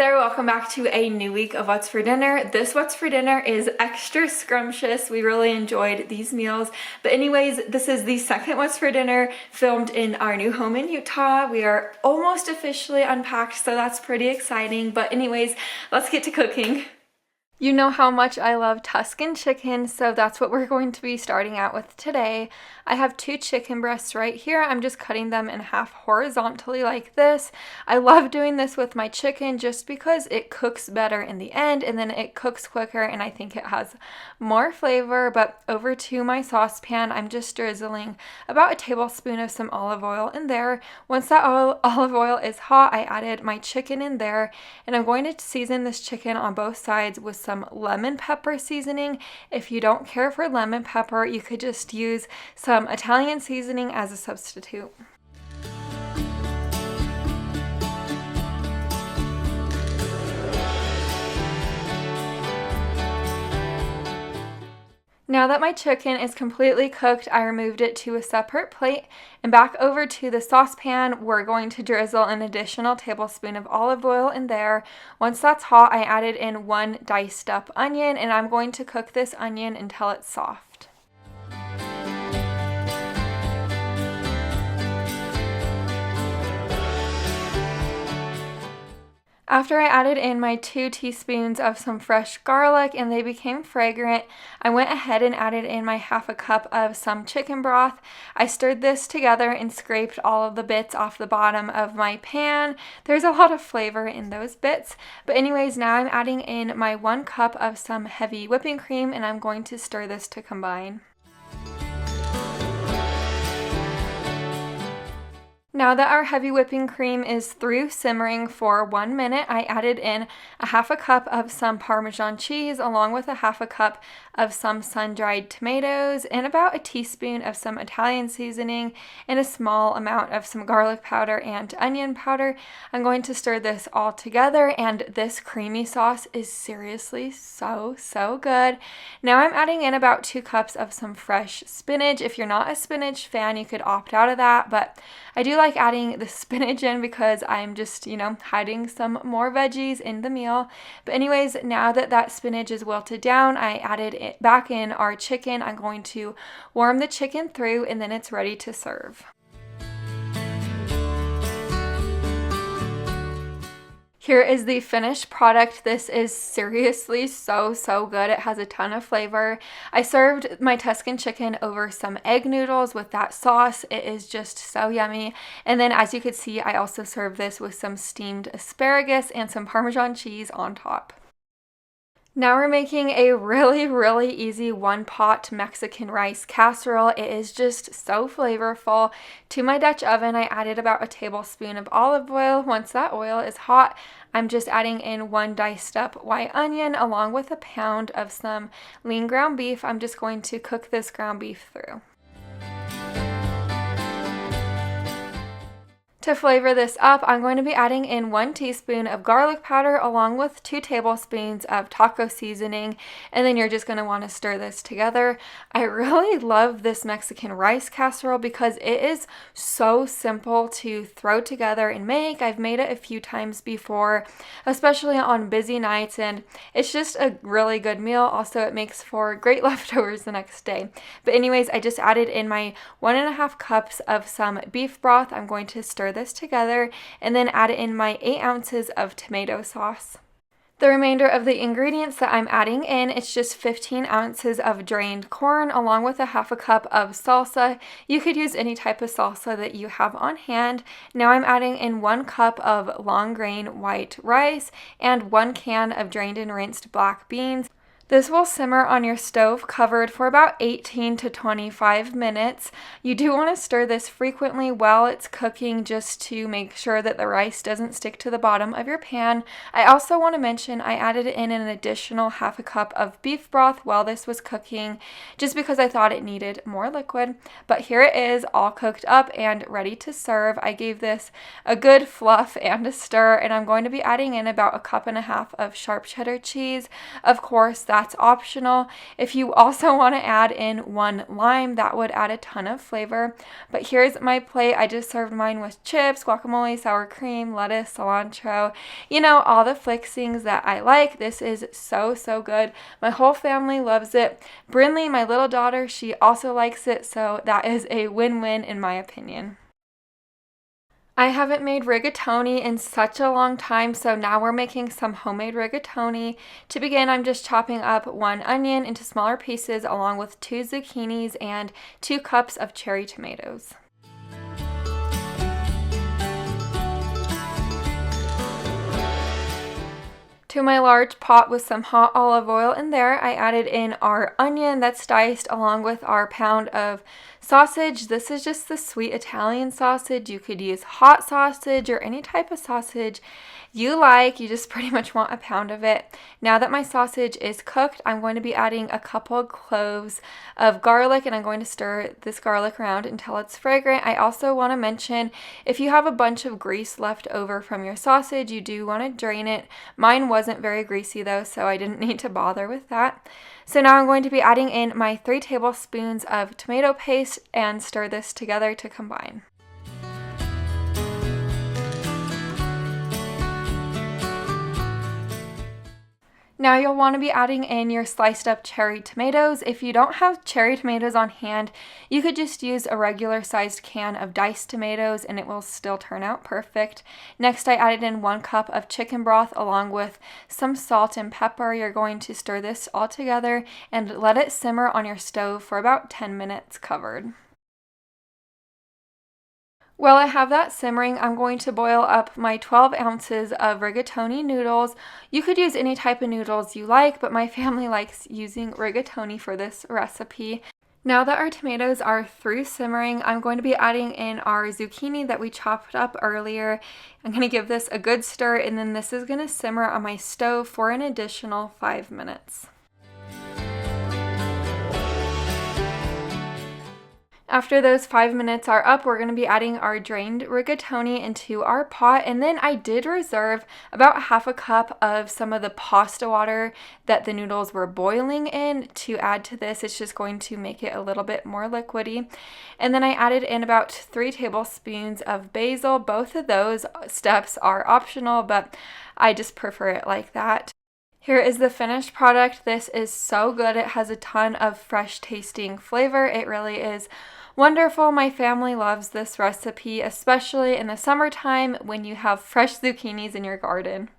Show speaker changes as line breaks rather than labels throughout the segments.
there, welcome back to a new week of What's for Dinner. This What's for Dinner is extra scrumptious. We really enjoyed these meals. But anyways, this is the second What's for Dinner filmed in our new home in Utah. We are almost officially unpacked, so that's pretty exciting. But anyways, let's get to cooking. You know how much I love Tuscan chicken, so that's what we're going to be starting out with today. I have 2 chicken breasts right here. I'm just cutting them in half horizontally like this. I love doing this with my chicken just because it cooks better in the end and then it cooks quicker and I think it has more flavor. But over to my saucepan, I'm just drizzling about a tablespoon of some olive oil in there. Once that olive oil is hot, I added my chicken in there and I'm going to season this chicken on both sides with some lemon pepper seasoning. If you don't care for lemon pepper, you could just use some Italian seasoning as a substitute. Now that my chicken is completely cooked, I removed it to a separate plate and back over to the saucepan. We're going to drizzle an additional tablespoon of olive oil in there. Once that's hot, I added in 1 diced up onion and I'm going to cook this onion until it's soft. After I added in my 2 teaspoons of some fresh garlic and they became fragrant, I went ahead and added in my half a cup of some chicken broth. I stirred this together and scraped all of the bits off the bottom of my pan. There's a lot of flavor in those bits. But anyways, now I'm adding in my 1 cup of some heavy whipping cream and I'm going to stir this to combine. Now that our heavy whipping cream is through simmering for 1 minute, I added in a half a cup of some Parmesan cheese along with a half a cup of some sun-dried tomatoes and about a teaspoon of some Italian seasoning and a small amount of some garlic powder and onion powder. I'm going to stir this all together and this creamy sauce is seriously so good. Now I'm adding in about 2 cups of some fresh spinach. If you're not a spinach fan, you could opt out of that, but I do like adding the spinach in because I'm just, hiding some more veggies in the meal. But anyways, now that that spinach is wilted down, I added it back in our chicken. I'm going to warm the chicken through and then it's ready to serve. Here is the finished product. This is seriously so good. It has a ton of flavor. I served my Tuscan chicken over some egg noodles with that sauce. It is just so yummy. And then as you could see, I also served this with some steamed asparagus and some Parmesan cheese on top. Now we're making a really easy 1-pot Mexican rice casserole. It is just so flavorful. To my Dutch oven, I added about a tablespoon of olive oil. Once that oil is hot, I'm just adding in 1 diced up white onion along with a pound of some lean ground beef. I'm just going to cook this ground beef through. To flavor this up, I'm going to be adding in 1 teaspoon of garlic powder along with 2 tablespoons of taco seasoning, and then you're just going to want to stir this together. I really love this Mexican rice casserole because it is so simple to throw together and make. I've made it a few times before, especially on busy nights, and it's just a really good meal. Also, it makes for great leftovers the next day. But anyways, I just added in my 1.5 cups of some beef broth. I'm going to stir this together and then add in my 8 ounces of tomato sauce. The remainder of the ingredients that I'm adding in, it's just 15 ounces of drained corn along with a half a cup of salsa. You could use any type of salsa that you have on hand. Now I'm adding in 1 cup of long grain white rice and 1 can of drained and rinsed black beans. This will simmer on your stove covered for about 18 to 25 minutes. You do want to stir this frequently while it's cooking just to make sure that the rice doesn't stick to the bottom of your pan. I also want to mention I added in an additional half a cup of beef broth while this was cooking just because I thought it needed more liquid. But here it is all cooked up and ready to serve. I gave this a good fluff and a stir and I'm going to be adding in about 1.5 cups of sharp cheddar cheese. Of course, that's optional. If you also want to add in 1 lime, that would add a ton of flavor. But here's my plate. I just served mine with chips, guacamole, sour cream, lettuce, cilantro, all the fixings that I like. This is so, so good. My whole family loves it. Brinley, my little daughter, she also likes it, so that is a win-win in my opinion. I haven't made rigatoni in such a long time, so now we're making some homemade rigatoni. To begin, I'm just chopping up 1 onion into smaller pieces along with 2 zucchinis and 2 cups of cherry tomatoes. To my large pot with some hot olive oil in there, I added in our onion that's diced along with our pound of sausage. This is just the sweet Italian sausage. You could use hot sausage or any type of sausage you like. You just pretty much want a pound of it. Now that my sausage is cooked, I'm going to be adding a couple cloves of garlic, and I'm going to stir this garlic around until it's fragrant. I also want to mention, if you have a bunch of grease left over from your sausage, you do want to drain it. Mine wasn't very greasy though, so I didn't need to bother with that. So now I'm going to be adding in my 3 tablespoons of tomato paste and stir this together to combine. Now you'll want to be adding in your sliced up cherry tomatoes. If you don't have cherry tomatoes on hand, you could just use a regular sized can of diced tomatoes and it will still turn out perfect. Next, I added in 1 cup of chicken broth along with some salt and pepper. You're going to stir this all together and let it simmer on your stove for about 10 minutes covered. While I have that simmering, I'm going to boil up my 12 ounces of rigatoni noodles. You could use any type of noodles you like, but my family likes using rigatoni for this recipe. Now that our tomatoes are through simmering, I'm going to be adding in our zucchini that we chopped up earlier. I'm going to give this a good stir, and then this is going to simmer on my stove for an additional 5 minutes. After those 5 minutes are up, we're going to be adding our drained rigatoni into our pot, and then I did reserve about half a cup of some of the pasta water that the noodles were boiling in to add to this. It's just going to make it a little bit more liquidy. And then I added in about 3 tablespoons of basil. Both of those steps are optional, but I just prefer it like that. Here is the finished product. This is so good. It has a ton of fresh tasting flavor. It really is wonderful. My family loves this recipe, especially in the summertime when you have fresh zucchinis in your garden.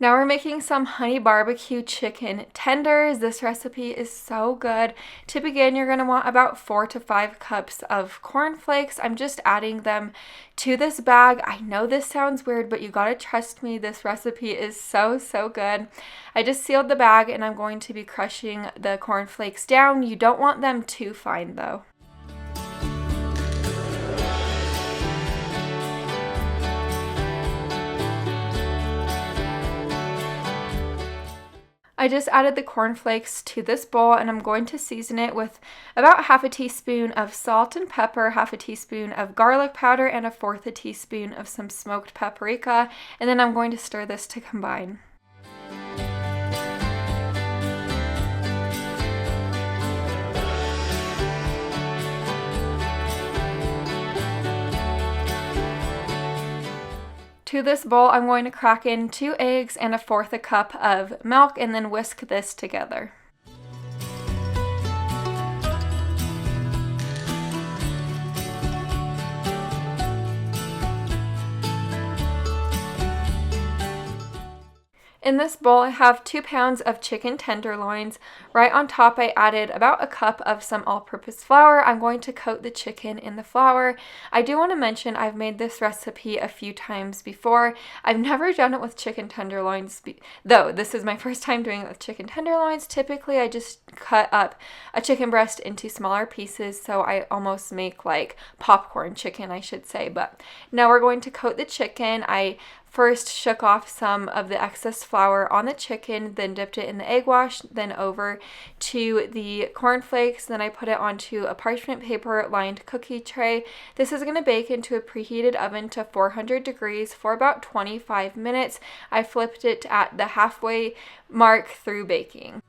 Now we're making some honey barbecue chicken tenders. This recipe is so good. To begin, you're going to want about 4 to 5 cups of cornflakes. I'm just adding them to this bag. I know this sounds weird, but you gotta trust me. This recipe is so, so good. I just sealed the bag and I'm going to be crushing the cornflakes down. You don't want them too fine though. I just added the cornflakes to this bowl and I'm going to season it with about half a teaspoon of salt and pepper, half a teaspoon of garlic powder, and 1/4 teaspoon of some smoked paprika, and then I'm going to stir this to combine. To this bowl, I'm going to crack in 2 eggs and 1/4 cup of milk and then whisk this together. In this bowl, I have 2 pounds of chicken tenderloins. Right on top, I added about a cup of some all-purpose flour. I'm going to coat the chicken in the flour. I do want to mention I've made this recipe a few times before. I've never done it with chicken tenderloins, though this is my first time doing it with chicken tenderloins. Typically, I just cut up a chicken breast into smaller pieces, so I almost make like popcorn chicken, I should say. But now we're going to coat the chicken. I first shook off some of the excess flour on the chicken, then dipped it in the egg wash, then over to the cornflakes. Then I put it onto a parchment paper lined cookie tray. This is going to bake into a preheated oven to 400 degrees for about 25 minutes. I flipped it at the halfway mark through baking.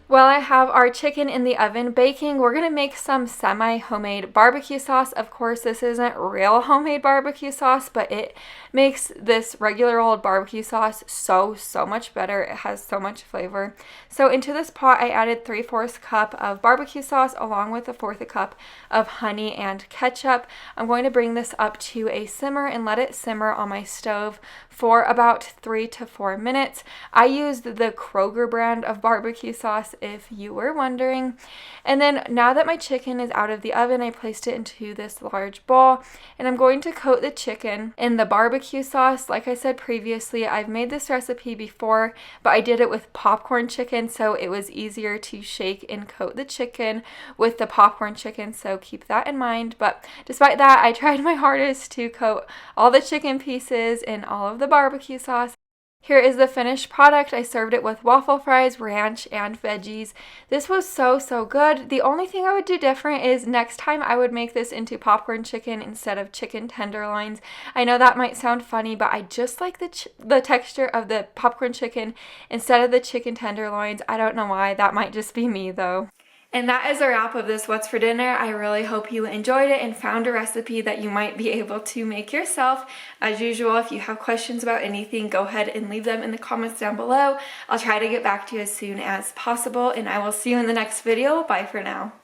While I have our chicken in the oven baking, we're going to make some semi-homemade barbecue sauce. Of course, this isn't real homemade barbecue sauce, but it makes this regular old barbecue sauce so much better. It has so much flavor. So into this pot, I added 3/4 cup of barbecue sauce along with 1/4 cup of honey and ketchup. I'm going to bring this up to a simmer and let it simmer on my stove for about 3 to 4 minutes. I used the COUGAR brand of barbecue sauce, if you were wondering. And then now that my chicken is out of the oven, I placed it into this large bowl, and I'm going to coat the chicken in the barbecue sauce. Like I said previously, I've made this recipe before, but I did it with popcorn chicken, so it was easier to shake and coat the chicken with the popcorn chicken, so keep that in mind. But despite that, I tried my hardest to coat all the chicken pieces in all of the barbecue sauce. Here is the finished product. I served it with waffle fries, ranch, and veggies. This was so good. The only thing I would do different is next time I would make this into popcorn chicken instead of chicken tenderloins. I know that might sound funny, but I just like the texture of the popcorn chicken instead of the chicken tenderloins. I don't know why. That might just be me though. And that is a wrap of this What's for Dinner. I really hope you enjoyed it and found a recipe that you might be able to make yourself. As usual, if you have questions about anything, go ahead and leave them in the comments down below. I'll try to get back to you as soon as possible, and I will see you in the next video. Bye for now.